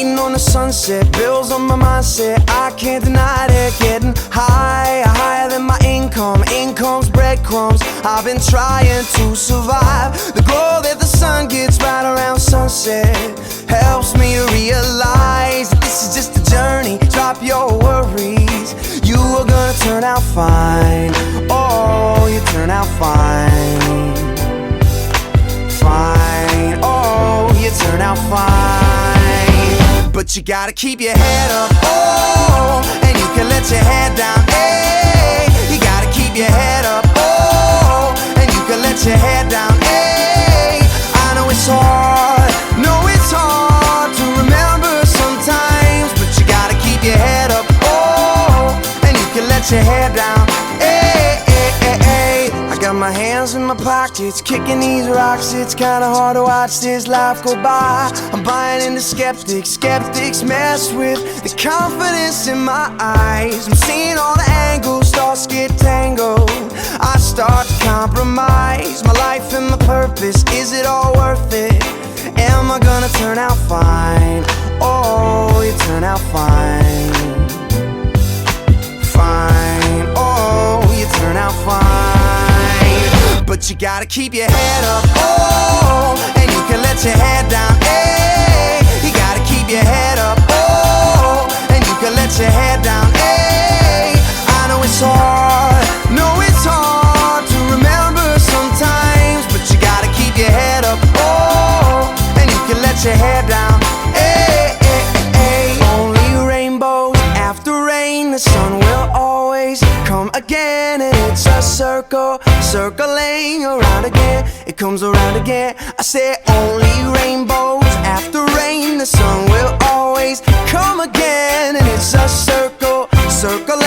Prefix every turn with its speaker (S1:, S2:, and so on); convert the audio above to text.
S1: waiting on the sunset, bills on my mindset, I can't deny it. Getting higher, higher than my income, income's breadcrumbs. I've been trying to survive. The glow that the sun gets right around sunset helps me to realize that this is just a journey. Drop your worries, you are gonna turn out fine. Oh, you turn out fine. Fine, oh, you turn out fine. But you gotta keep your head up, oh, and you can let your head down, hey. You gotta keep your head up, oh, and you can let your head down, hey. I know it's hard, to remember sometimes, but you gotta keep your head up, oh, and you can let your head down, hey, hey, hey, hey. I got my hands in my pockets, kicking these rocks. It's kinda hard to watch this life go by. I'm buying into skeptics, skeptics mess with the confidence in my eyes. I'm seeing all the angles, thoughts get tangled. I start to compromise my life and my purpose. Is it all worth it? Am I gonna turn out fine? Oh, you turn out fine. Fine, oh, you turn out fine. But you gotta keep your head up, oh, and you can let your head down, hey. You gotta keep your head up, oh, and you can let your head down, hey. I know it's hard, to remember sometimes, but you gotta keep your head up, oh, and you can let your head down, hey, hey, hey. Only rainbows after rain, the sun will always come again, and it's a circle, circling around again. It comes around again. I say only rainbows after rain, the sun will always come again, and it's a circle, circle